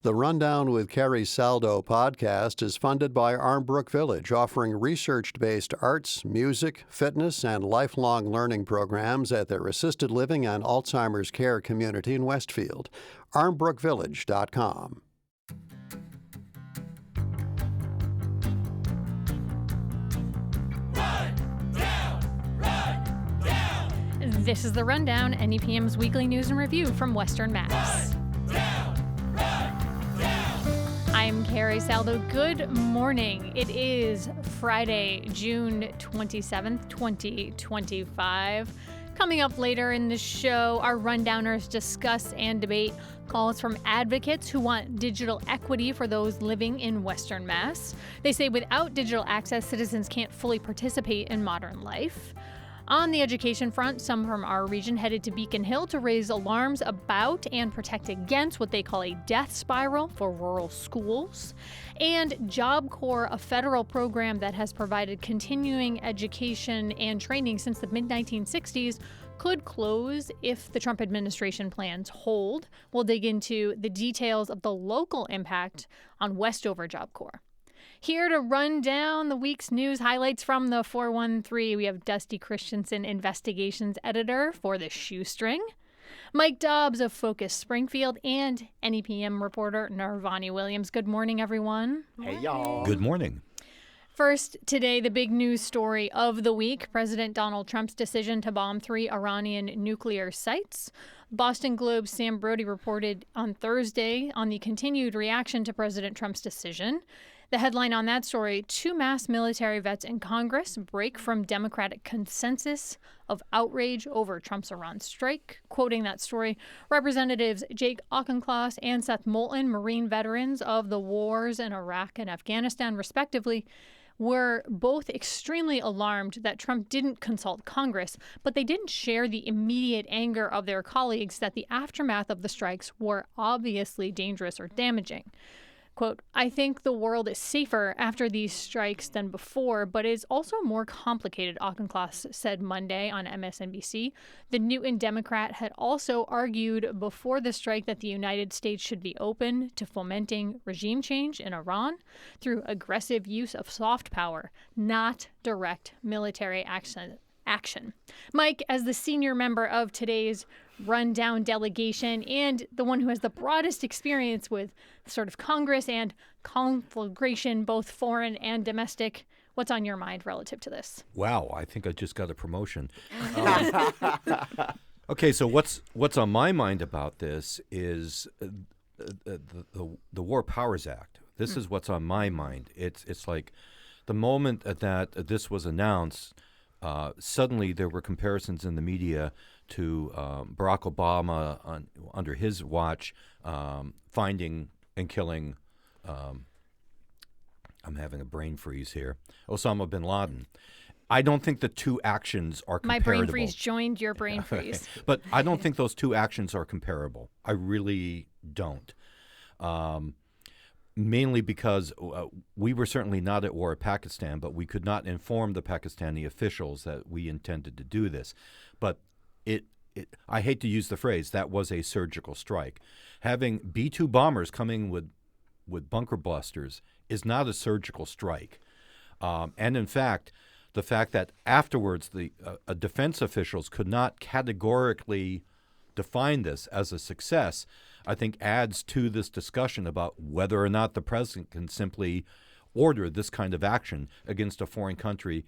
The Rundown with Carrie Saldo podcast is funded by Armbrook Village, offering research-based arts, music, fitness, and lifelong learning programs at their assisted living and Alzheimer's care community in Westfield. armbrookvillage.com. This is The Rundown, NEPM's weekly news and review from Western Mass. I'm Carrie Saldo. Good morning. It is Friday, June 27th, 2025. Coming up later in the show, our Rundowners discuss and debate calls from advocates who want digital equity for those living in Western Mass. They say without digital access, citizens can't fully participate in modern life. On the education front, some from our region headed to Beacon Hill to raise alarms about and protect against what they call a death spiral for rural schools. And Job Corps, a federal program that has provided continuing education and training since the mid-1960s, could close if the Trump administration plans hold. We'll dig into the details of the local impact on Westover Job Corps. Here to run down the week's news highlights from the 413, we have Dusty Christensen, investigations editor for The Shoestring, Mike Dobbs of Focus Springfield, and NEPM reporter Nirvani Williams. Good morning, everyone. Hey, y'all. Good morning. First, today, the big news story of the week, President Donald Trump's decision to bomb 3 Iranian nuclear sites. Boston Globe's Sam Brody reported on Thursday on the continued reaction to President Trump's decision. The headline on that story, 2 mass military vets in Congress break from Democratic consensus of outrage over Trump's Iran strike. Quoting that story, Representatives Jake Auchincloss and Seth Moulton, Marine veterans of the wars in Iraq and Afghanistan, respectively, were both extremely alarmed that Trump didn't consult Congress, but they didn't share the immediate anger of their colleagues that the aftermath of the strikes were obviously dangerous or damaging. Quote, I think the world is safer after these strikes than before, but it's also more complicated, Auchincloss said Monday on MSNBC. The Newton Democrat had also argued before the strike that the United States should be open to fomenting regime change in Iran through aggressive use of soft power, not direct military action. Mike, as the senior member of today's rundown delegation and the one who has the broadest experience with sort of Congress and conflagration, both foreign and domestic, what's on your mind relative to this? Wow, I think I just got a promotion. Okay, so what's on my mind about this is the War Powers Act. This is what's on my mind. It's like the moment that this was announced, suddenly there were comparisons in the media to Barack Obama under his watch finding and killing, I'm having a brain freeze here, Osama bin Laden. I don't think the two actions are comparable. My brain freeze joined your brain freeze. But I don't think those two actions are comparable. I really don't. Mainly because we were certainly not at war with Pakistan, but we could not inform the Pakistani officials that we intended to do this. But I hate to use the phrase, that was a surgical strike. Having B-2 bombers coming with bunker busters is not a surgical strike. And in fact, the fact that afterwards the defense officials could not categorically define this as a success, I think adds to this discussion about whether or not the president can simply order this kind of action against a foreign country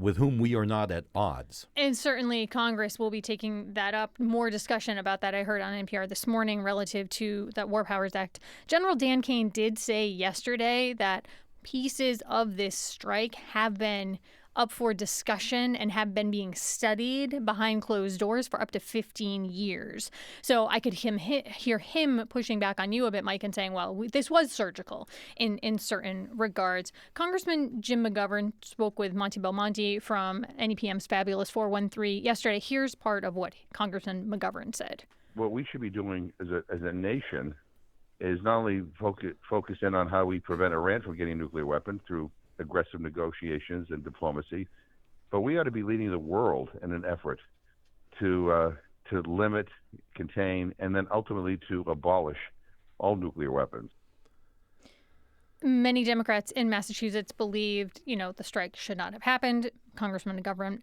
with whom we are not at odds. And certainly Congress will be taking that up. More discussion about that I heard on NPR this morning relative to that War Powers Act. General Dan Kane did say yesterday that pieces of this strike have been up for discussion and have been being studied behind closed doors for up to 15 years. So I could hear him pushing back on you a bit, Mike, and saying, well, this was surgical in certain regards. Congressman Jim McGovern spoke with Monty Belmonte from NEPM's Fabulous 413 yesterday. Here's part of what Congressman McGovern said. What we should be doing as a nation is not only focus in on how we prevent Iran from getting a nuclear weapon through aggressive negotiations and diplomacy, but we ought to be leading the world in an effort to limit, contain, and then ultimately to abolish all nuclear weapons. Many Democrats in Massachusetts believed, the strike should not have happened. Congressman McGovern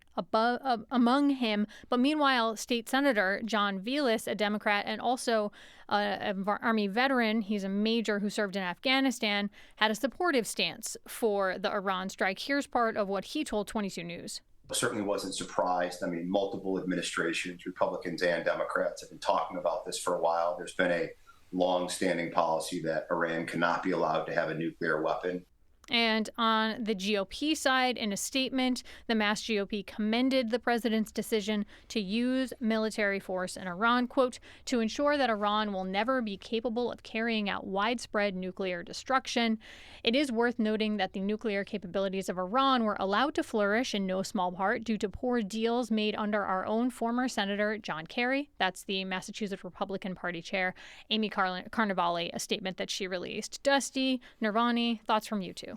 among him. But meanwhile, State Senator John Velis, a Democrat and also an Army veteran, he's a major who served in Afghanistan, had a supportive stance for the Iran strike. Here's part of what he told 22 News. Certainly wasn't surprised. I mean, multiple administrations, Republicans and Democrats, have been talking about this for a while. There's been a long-standing policy that Iran cannot be allowed to have a nuclear weapon. And on the GOP side, in a statement, the Mass GOP commended the president's decision to use military force in Iran, quote, to ensure that Iran will never be capable of carrying out widespread nuclear destruction. It is worth noting that the nuclear capabilities of Iran were allowed to flourish in no small part due to poor deals made under our own former Senator John Kerry. That's the Massachusetts Republican Party chair, Amy Carnevale, a statement that she released. Dusty, Nirvani, thoughts from you two?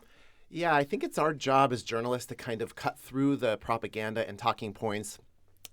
Yeah, I think it's our job as journalists to kind of cut through the propaganda and talking points.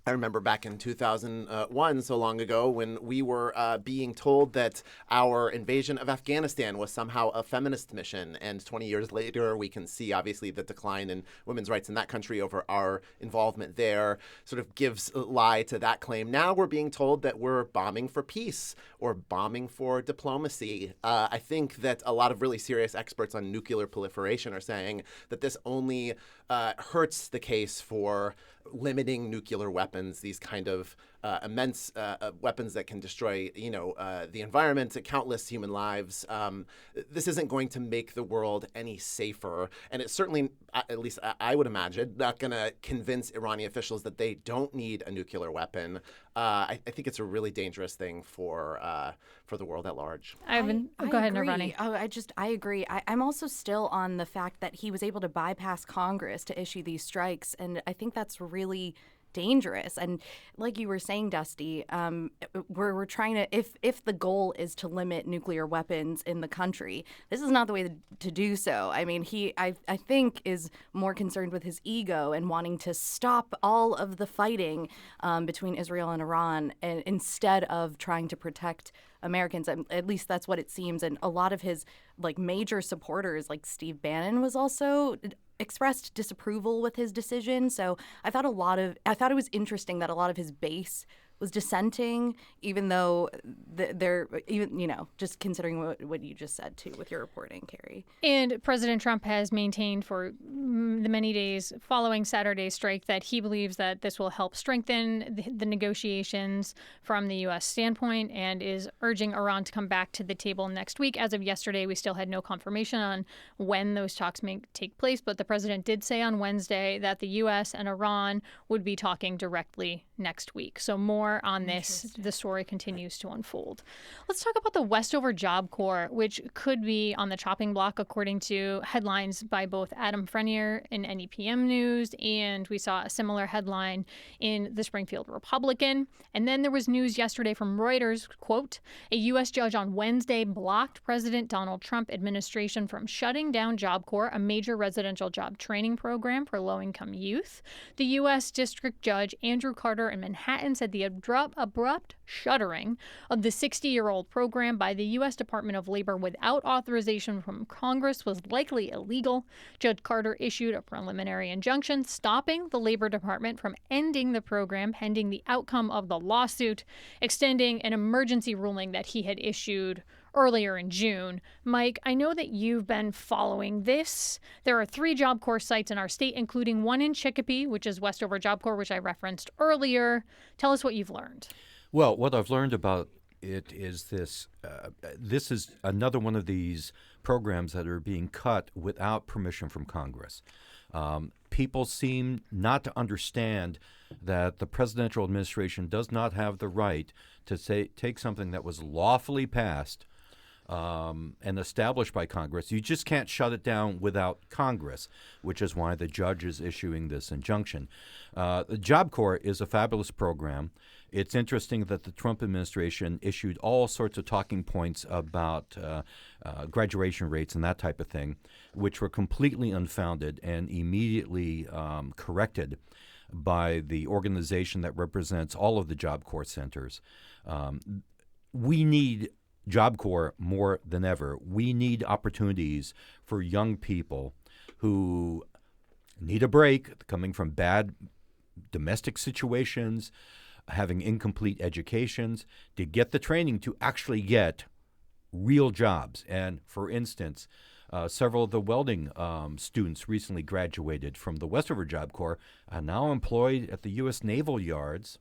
I remember back in 2001, so long ago, when we were being told that our invasion of Afghanistan was somehow a feminist mission. And 20 years later, we can see, obviously, the decline in women's rights in that country over our involvement there sort of gives lie to that claim. Now we're being told that we're bombing for peace or bombing for diplomacy. I think that a lot of really serious experts on nuclear proliferation are saying that this only hurts the case for limiting nuclear weapons, these kind of immense weapons that can destroy, the environment, countless human lives. This isn't going to make the world any safer. And it's certainly, at least I would imagine, not going to convince Iranian officials that they don't need a nuclear weapon. I think it's a really dangerous thing for the world at large. Go ahead, Nirvani. I agree. I'm also still on the fact that he was able to bypass Congress to issue these strikes, and I think that's really dangerous. And like you were saying, Dusty, we're trying to, if the goal is to limit nuclear weapons in the country, this is not the way to do so. I mean, I think is more concerned with his ego and wanting to stop all of the fighting between Israel and Iran, and instead of trying to protect Americans. At least that's what it seems. And a lot of his major supporters, like Steve Bannon, was also expressed disapproval with his decision. So I thought it was interesting that a lot of his base was dissenting, even though they're just considering what you just said too with your reporting, Carrie. And President Trump has maintained for the many days following Saturday's strike that he believes that this will help strengthen the negotiations from the U.S. standpoint, and is urging Iran to come back to the table next week. As of yesterday, we still had no confirmation on when those talks may take place, but the president did say on Wednesday that the U.S. and Iran would be talking directly next week. So more on this. The story continues to unfold. Let's talk about the Westover Job Corps, which could be on the chopping block, according to headlines by both Adam Frenier in NEPM News, and we saw a similar headline in the Springfield Republican. And then there was news yesterday from Reuters, quote, a U.S. judge on Wednesday blocked President Donald Trump administration from shutting down Job Corps, a major residential job training program for low-income youth. The U.S. District Judge Andrew Carter in Manhattan said the abrupt shuttering of the 60-year-old program by the U.S. Department of Labor without authorization from Congress was likely illegal. Judge Carter issued a preliminary injunction stopping the Labor Department from ending the program pending the outcome of the lawsuit, extending an emergency ruling that he had issued earlier in June. Mike, I know that you've been following this. There are 3 Job Corps sites in our state, including one in Chicopee, which is Westover Job Corps, which I referenced earlier. Tell us what you've learned. Well, what I've learned about it is this. This is another one of these programs that are being cut without permission from Congress. People seem not to understand that the presidential administration does not have the right to take something that was lawfully passed and established by Congress. You just can't shut it down without Congress, which is why the judge is issuing this injunction. The Job Corps is a fabulous program. It's interesting that the Trump administration issued all sorts of talking points about graduation rates and that type of thing, which were completely unfounded and immediately corrected by the organization that represents all of the Job Corps centers. We need Job Corps more than ever. We need opportunities for young people who need a break, coming from bad domestic situations, having incomplete educations, to get the training to actually get real jobs. And for instance, several of the welding students recently graduated from the Westover Job Corps are now employed at the U.S. Naval Yards,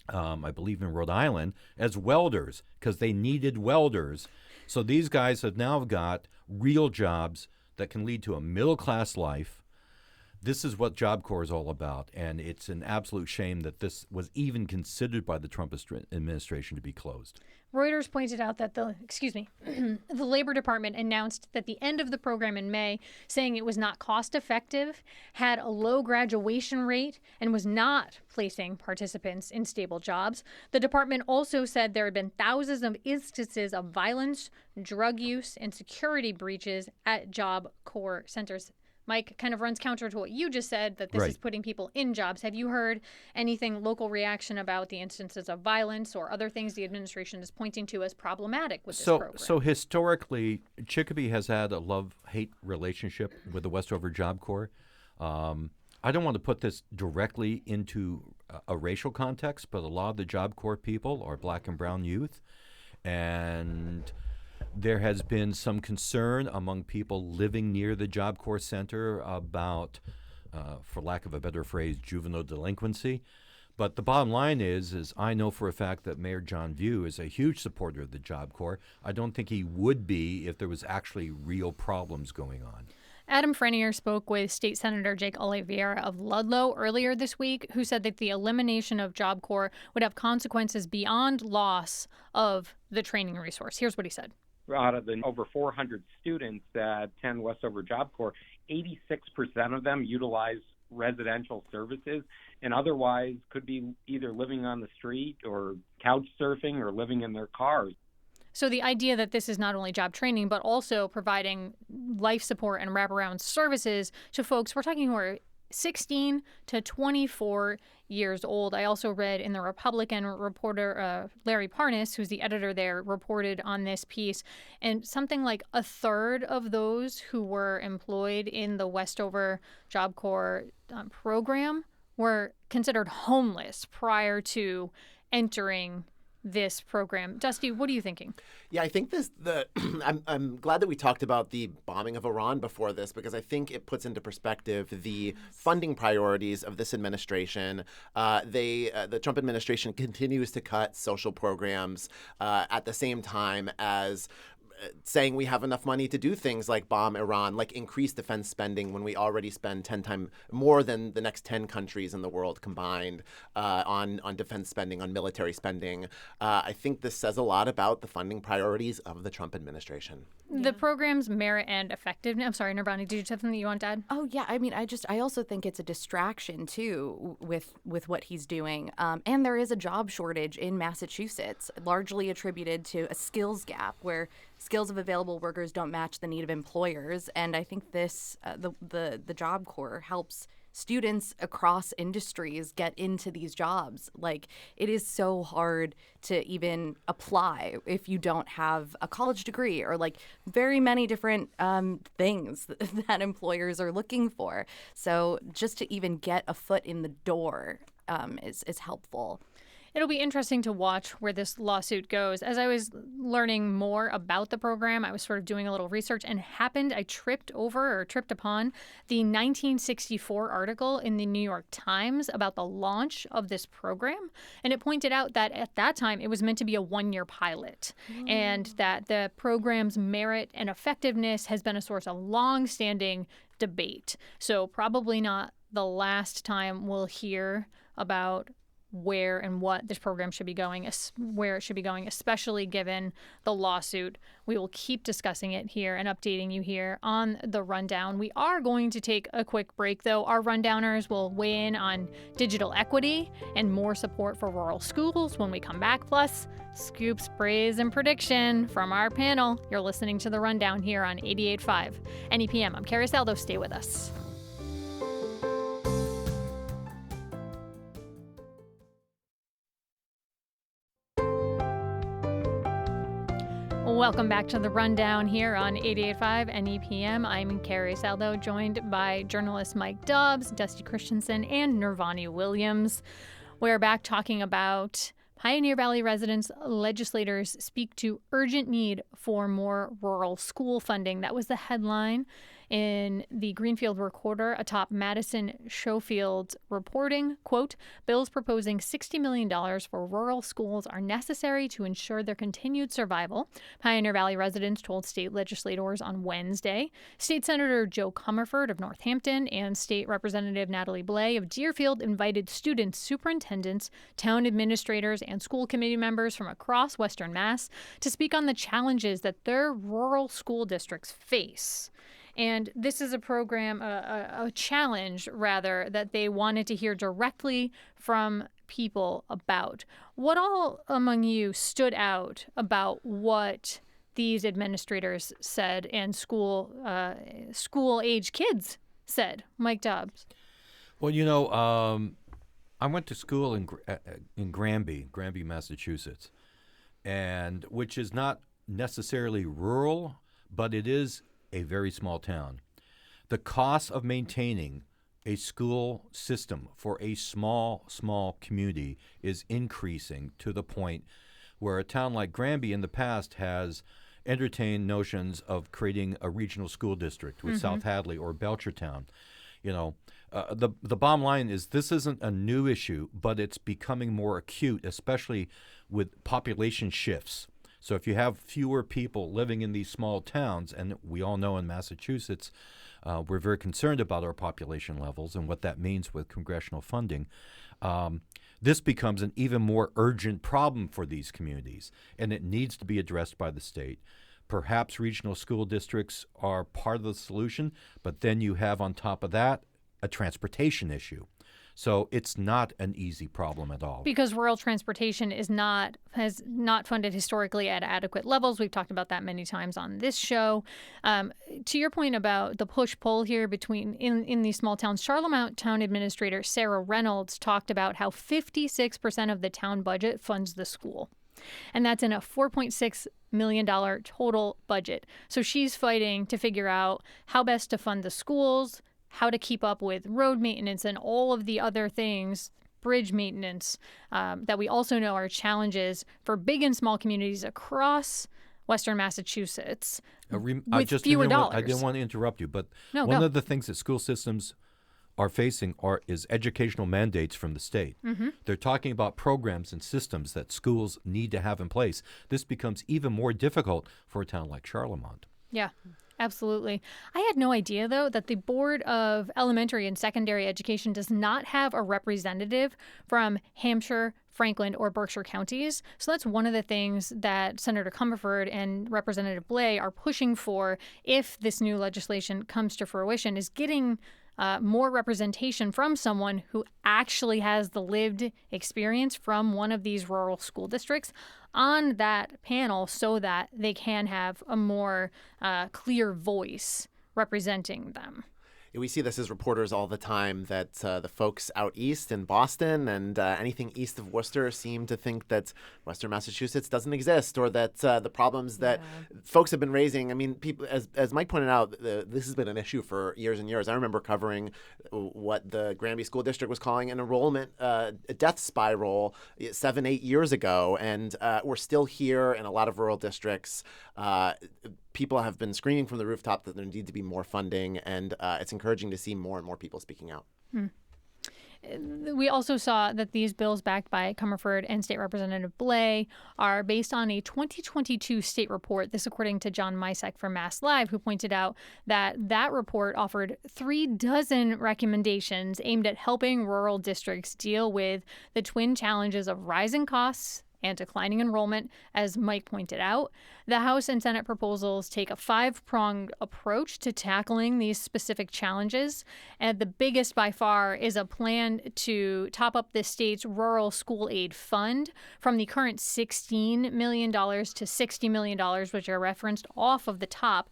I believe in Rhode Island, as welders because they needed welders. So these guys have now got real jobs that can lead to a middle-class life. This is what Job Corps is all about, and it's an absolute shame that this was even considered by the Trump administration to be closed. Reuters pointed out that the Labor Department announced that the end of the program in May, saying it was not cost effective, had a low graduation rate, and was not placing participants in stable jobs. The department also said there had been thousands of instances of violence, drug use, and security breaches at Job Corps centers. Mike, kind of runs counter to what you just said, that this Right. is putting people in jobs. Have you heard anything, local reaction about the instances of violence or other things the administration is pointing to as problematic with this program? So historically, Chicopee has had a love-hate relationship with the Westover Job Corps. I don't want to put this directly into a racial context, but a lot of the Job Corps people are black and brown youth, and there has been some concern among people living near the Job Corps Center about, for lack of a better phrase, juvenile delinquency. But the bottom line is I know for a fact that Mayor John View is a huge supporter of the Job Corps. I don't think he would be if there was actually real problems going on. Adam Frenier spoke with State Senator Jake Oliveira of Ludlow earlier this week, who said that the elimination of Job Corps would have consequences beyond loss of the training resource. Here's what he said. Out of the over 400 students that attend Westover Job Corps, 86% of them utilize residential services and otherwise could be either living on the street or couch surfing or living in their cars. So the idea that this is not only job training, but also providing life support and wraparound services to folks, we're talking who are 16 to 24 years old. I also read in the Republican reporter, Larry Parnas, who's the editor there, reported on this piece. And something like a third of those who were employed in the Westover Job Corps program were considered homeless prior to entering this program. Dusty, what are you thinking? Yeah, I think I'm glad that we talked about the bombing of Iran before this, because I think it puts into perspective the funding priorities of this administration. The Trump administration continues to cut social programs at the same time as saying we have enough money to do things like bomb Iran, like increase defense spending when we already spend 10 times more than the next 10 countries in the world combined on defense spending, on military spending. I think this says a lot about the funding priorities of the Trump administration. The program's merit and effectiveness. I'm sorry, Nirvana, did you have something that you want to add? Oh yeah, I mean, I also think it's a distraction too with what he's doing, and there is a job shortage in Massachusetts, largely attributed to a skills gap where skills of available workers don't match the need of employers. And I think this the Job Corps helps students across industries get into these jobs. Like, it is so hard to even apply if you don't have a college degree or like very many different things that employers are looking for. So just to even get a foot in the door is helpful. It'll be interesting to watch where this lawsuit goes. As I was learning more about the program, I was sort of doing a little research and I tripped upon the 1964 article in the New York Times about the launch of this program. And it pointed out that at that time, it was meant to be a one-year pilot and that the program's merit and effectiveness has been a source of long-standing debate. So probably not the last time we'll hear about where and what this program should be going, where it should be going, especially given the lawsuit. We will keep discussing it here and updating you here on The Rundown. We are going to take a quick break, though. Our Rundowners will weigh in on digital equity and more support for rural schools when we come back, plus scoops, praise, and prediction from our panel. You're listening to The Rundown here on 88.5 NEPM. I'm Carrie Saldo. Stay with us. Welcome back to The Rundown here on 88.5 NEPM. I'm Carrie Saldo, joined by journalist Mike Dobbs, Dusty Christensen, and Nirvani Williams. We're back talking about Pioneer Valley residents, legislators speak to urgent need for more rural school funding. That was the headline in the Greenfield Recorder atop Madison Schofield's reporting. Quote, bills proposing $60 million for rural schools are necessary to ensure their continued survival, Pioneer Valley residents told state legislators on Wednesday. State Senator Joe Comerford of Northampton and State Representative Natalie Blais of Deerfield invited students, superintendents, town administrators, and school committee members from across Western Mass to speak on the challenges that their rural school districts face. And this is a program, a challenge, rather, that they wanted to hear directly from people about. What all among you stood out about what these administrators said and school-age kids said? Mike Dobbs. Well, I went to school in Granby, Massachusetts, and which is not necessarily rural, but it is a very small town. The cost of maintaining a school system for a small community is increasing to the point where a town like Granby in the past has entertained notions of creating a regional school district with South Hadley or Belchertown. The bottom line is this isn't a new issue, but it's becoming more acute, especially with population shifts. So if you have fewer people living in these small towns, and we all know in Massachusetts, we're very concerned about our population levels and what that means with congressional funding, this becomes an even more urgent problem for these communities, and it needs to be addressed by the state. Perhaps regional school districts are part of the solution, but then you have on top of that a transportation issue. So it's not an easy problem at all. Because rural transportation has not funded historically at adequate levels. We've talked about that many times on this show. To your point about the push-pull here in these small towns, Charlemont Town Administrator Sarah Reynolds talked about how 56% of the town budget funds the school. And that's in a $4.6 million total budget. So she's fighting to figure out how best to fund the schools, how to keep up with road maintenance and all of the other things, bridge maintenance, that we also know are challenges for big and small communities across Western Massachusetts with fewer dollars. I didn't want to interrupt you, but one of the things that school systems are facing is educational mandates from the state. They're talking about programs and systems that schools need to have in place. This becomes even more difficult for a town like Charlemont. Yeah. Absolutely. I had no idea, though, that the Board of Elementary and Secondary Education does not have a representative from Hampshire, Franklin, or Berkshire counties. So that's one of the things that Senator Comerford and Representative Blais are pushing for if this new legislation comes to fruition, is getting more representation from someone who actually has the lived experience from one of these rural school districts on that panel so that they can have a more clear voice representing them. We see this as reporters all the time, that the folks out east in Boston and anything east of Worcester seem to think that Western Massachusetts doesn't exist, or that the problems that folks have been raising. I mean, people, as Mike pointed out, this has been an issue for years and years. I remember covering what the Granby School District was calling an enrollment death spiral 7-8 years ago, and we're still here in a lot of rural districts. People have been screaming from the rooftop that there needs to be more funding, and it's encouraging to see more and more people speaking out. We also saw that these bills backed by Comerford and State Representative Blais are based on a 2022 state report. This according to John Misek from Mass Live, who pointed out that report offered 36 recommendations aimed at helping rural districts deal with the twin challenges of rising costs and declining enrollment. As Mike pointed out, the House and Senate proposals take a 5-pronged approach to tackling these specific challenges. And the biggest by far is a plan to top up the state's rural school aid fund from the current $16 million to $60 million, which are referenced off of the top.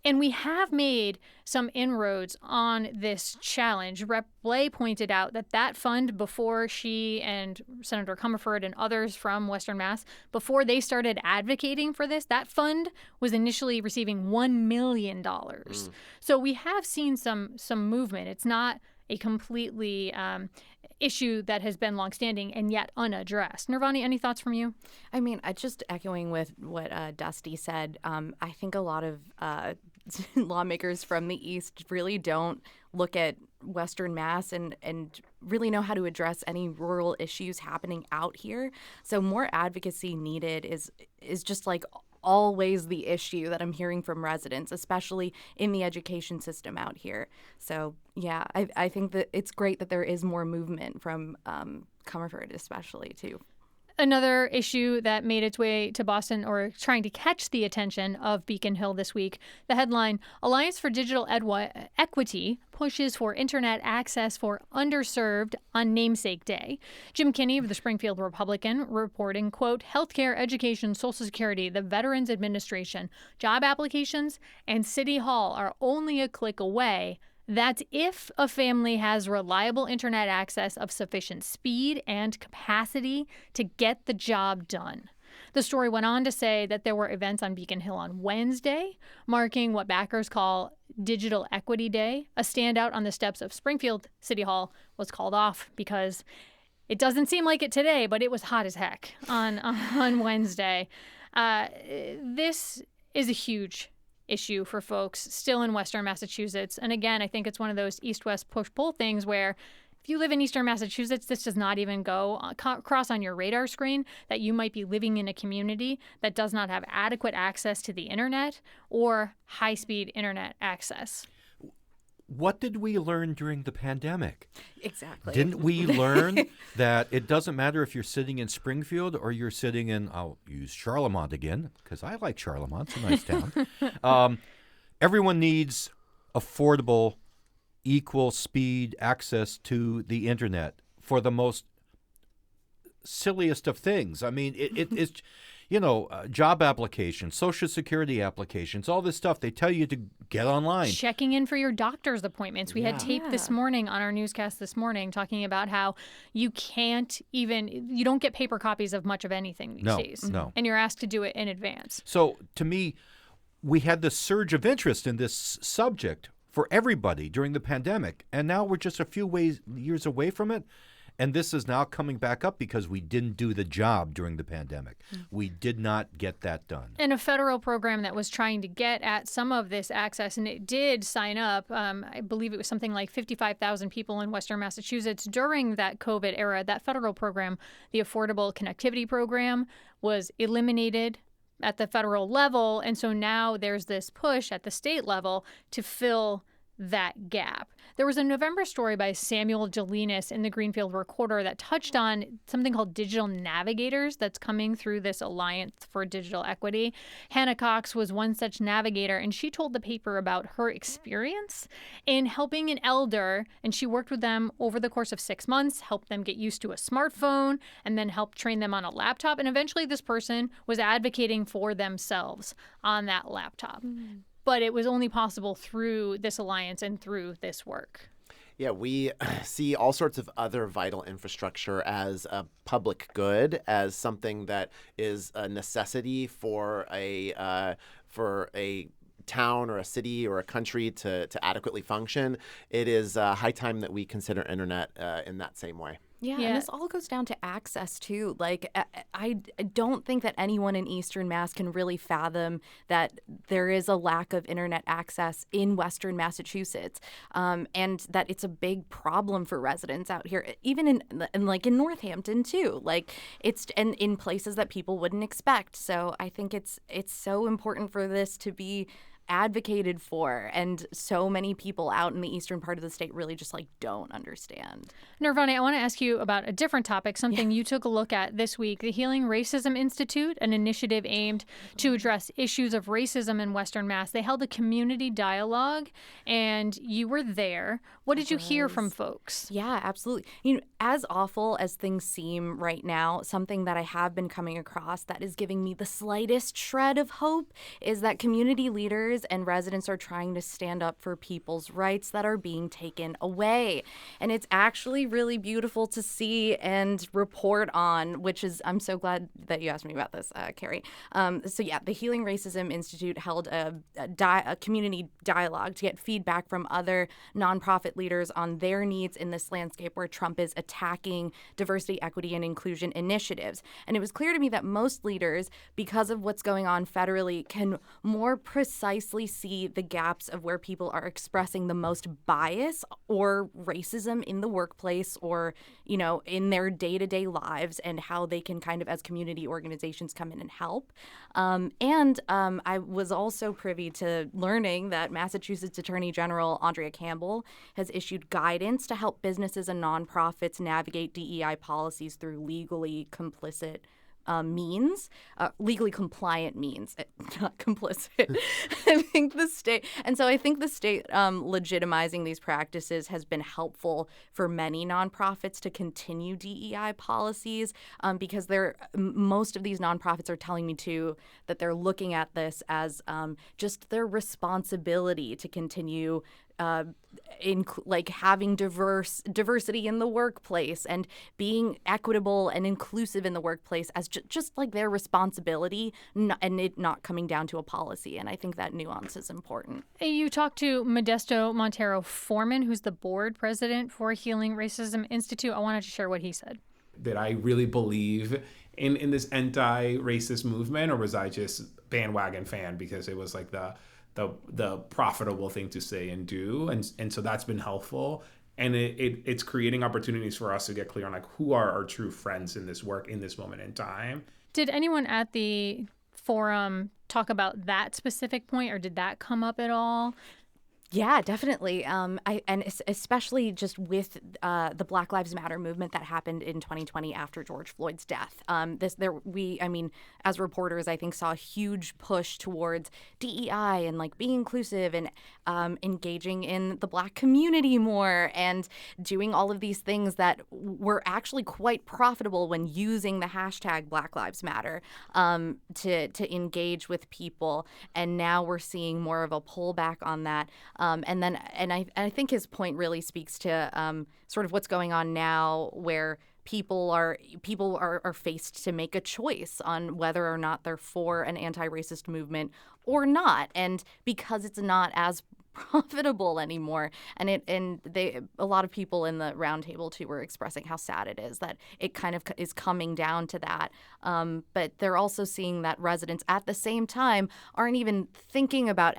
And we have made some inroads on this challenge. Rep. Blais pointed out that fund, before she and Senator Comerford and others from Western Mass, before they started advocating for this, that fund was initially receiving $1 million. So we have seen some movement. It's not a completely issue that has been longstanding and yet unaddressed. Nirvani, any thoughts from you? I mean, just echoing with what Dusty said, I think a lot of lawmakers from the East really don't look at Western Mass and really know how to address any rural issues happening out here. So more advocacy needed is just like always the issue that I'm hearing from residents, especially in the education system out here. So, yeah, I think that it's great that there is more movement from Comerford especially, too. Another issue that made its way to Boston, or trying to catch the attention of Beacon Hill this week, the headline, Alliance for Digital Equity pushes for internet access for underserved on Namesake Day. Jim Kinney of the Springfield Republican reporting, quote, healthcare, education, Social Security, the Veterans Administration, job applications, and City Hall are only a click away. That's if a family has reliable internet access of sufficient speed and capacity to get the job done. The story went on to say that there were events on Beacon Hill on Wednesday, marking what backers call Digital Equity Day. A standout on the steps of Springfield City Hall was called off because it doesn't seem like it today, but it was hot as heck on Wednesday. This is a huge issue for folks still in Western Massachusetts. And again, I think it's one of those east-west push-pull things where if you live in Eastern Massachusetts, this does not even go across on your radar screen that you might be living in a community that does not have adequate access to the internet or high-speed internet access. What did we learn during the pandemic? Exactly. Didn't we learn that it doesn't matter if you're sitting in Springfield or you're sitting in, I'll use Charlemont again, because I like Charlemont. It's a nice town. Everyone needs affordable, equal speed access to the internet for the most silliest of things. I mean, it's, job applications, Social Security applications, all this stuff. They tell you to get online. Checking in for your doctor's appointments. We had tape this morning on our newscast this morning talking about how you don't get paper copies of much of anything these days. No. And you're asked to do it in advance. So to me, we had this surge of interest in this subject for everybody during the pandemic. And now we're just a few years away from it. And this is now coming back up because we didn't do the job during the pandemic. We did not get that done. And a federal program that was trying to get at some of this access, and it did sign up, I believe it was something like 55,000 people in Western Massachusetts during that COVID era. That federal program, the Affordable Connectivity Program, was eliminated at the federal level. And so now there's this push at the state level to fill that gap. There was a November story by Samuel Jelinas in the Greenfield Recorder that touched on something called digital navigators that's coming through this Alliance for Digital Equity. Hannah Cox was one such navigator, and she told the paper about her experience in helping an elder, and she worked with them over the course of 6 months, helped them get used to a smartphone, and then helped train them on a laptop. And eventually this person was advocating for themselves on that laptop. But it was only possible through this alliance and through this work. Yeah, we see all sorts of other vital infrastructure as a public good, as something that is a necessity for a town or a city or a country to adequately function. It is high time that we consider internet in that same way. Yeah, and this all goes down to access, too. Like, I don't think that anyone in Eastern Mass can really fathom that there is a lack of internet access in Western Massachusetts, and that it's a big problem for residents out here, even in Northampton, too. Like, it's and in places that people wouldn't expect. So I think it's so important for this to be advocated for, and so many people out in the eastern part of the state really just don't understand. Nirvani, I want to ask you about a different topic, something you took a look at this week. The Healing Racism Institute, an initiative aimed to address issues of racism in Western Mass. They held a community dialogue, and you were there. What did you hear from folks? Yeah, absolutely. As awful as things seem right now, something that I have been coming across that is giving me the slightest shred of hope is that community leaders leaders and residents are trying to stand up for people's rights that are being taken away. And it's actually really beautiful to see and report on, which is, I'm so glad that you asked me about this, Carrie. The Healing Racism Institute held a community dialogue to get feedback from other nonprofit leaders on their needs in this landscape where Trump is attacking diversity, equity, and inclusion initiatives. And it was clear to me that most leaders, because of what's going on federally, can more precisely see the gaps of where people are expressing the most bias or racism in the workplace or, in their day-to-day lives, and how they can kind of, as community organizations, come in and help. I was also privy to learning that Massachusetts Attorney General Andrea Campbell has issued guidance to help businesses and nonprofits navigate DEI policies through legally compliant means, not complicit. I think the state legitimizing these practices has been helpful for many nonprofits to continue DEI policies, because most of these nonprofits are telling me too that they're looking at this as just their responsibility to continue having diversity in the workplace and being equitable and inclusive in the workplace as just like their responsibility, and it not coming down to a policy. And I think that nuance is important. You talked to Modesto Montero Foreman, who's the board president for Healing Racism Institute. I wanted to share what he said. Did I really believe in this anti-racist movement, or was I just bandwagon fan because it was like the profitable thing to say and do, and so that's been helpful, and it's creating opportunities for us to get clear on like who are our true friends in this work in this moment in time. Did anyone at the forum talk about that specific point, or did that come up at all? Yeah, definitely. Especially just with the Black Lives Matter movement that happened in 2020 after George Floyd's death. As reporters, I think saw a huge push towards DEI and like being inclusive and engaging in the Black community more and doing all of these things that were actually quite profitable when using the hashtag Black Lives Matter to engage with people. And now we're seeing more of a pullback on that. I think his point really speaks to sort of what's going on now, where people are faced to make a choice on whether or not they're for an anti-racist movement or not, and because it's not as profitable anymore, a lot of people in the roundtable too were expressing how sad it is that it kind of is coming down to that. But they're also seeing that residents at the same time aren't even thinking about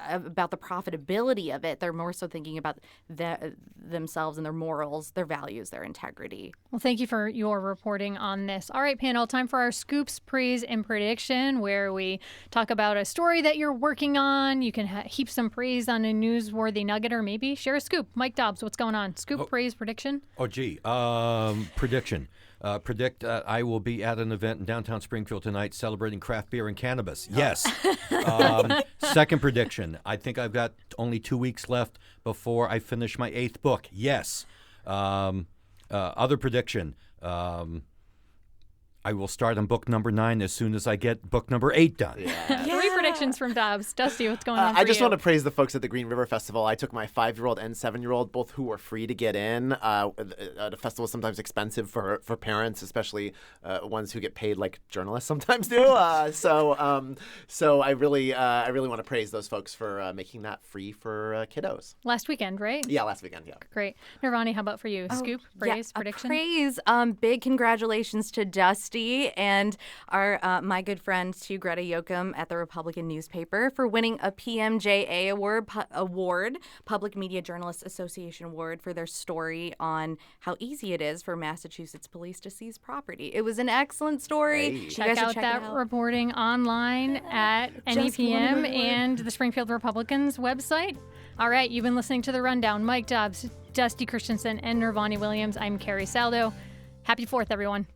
about the profitability of it. They're more so thinking about themselves and their morals, their values, their integrity. Well, thank you for your reporting on this. All right, panel, time for our Scoops, Praise, and Prediction, where we talk about a story that you're working on. You can heap some praise on a newsworthy nugget, or maybe share a scoop. Mike Dobbs, what's going on? Scoop, praise, prediction? Prediction. Predict I will be at an event in downtown Springfield tonight celebrating craft beer and cannabis. Yes. Second prediction. I think I've got only 2 weeks left before I finish my 8th book. Yes. Other prediction. I will start on book number 9 as soon as I get book number 8 done. Yeah. 3 predictions from Dobbs. Dusty, what's going on for I just you? want to praise the folks at the Green River Festival. I took my 5-year-old and 7-year-old, both who were free to get in. The festival is sometimes expensive for parents, especially ones who get paid like journalists sometimes do. So I really want to praise those folks for making that free for kiddos. Last weekend, right? Yeah, last weekend, yeah. Great. Nirvani, how about for you? Scoop, praise, prediction? Praise. Big congratulations to Dusty and our my good friend to Greta Yoakum at the Republican newspaper for winning a PMJA award, Public Media Journalists Association Award, for their story on how easy it is for Massachusetts police to seize property. It was an excellent story. Hey. Check out that reporting online at NEPM and the Springfield Republican's website. All right, you've been listening to The Rundown. Mike Dobbs, Dusty Christensen, and Nirvani Williams. I'm Carrie Saldo. Happy 4th, everyone.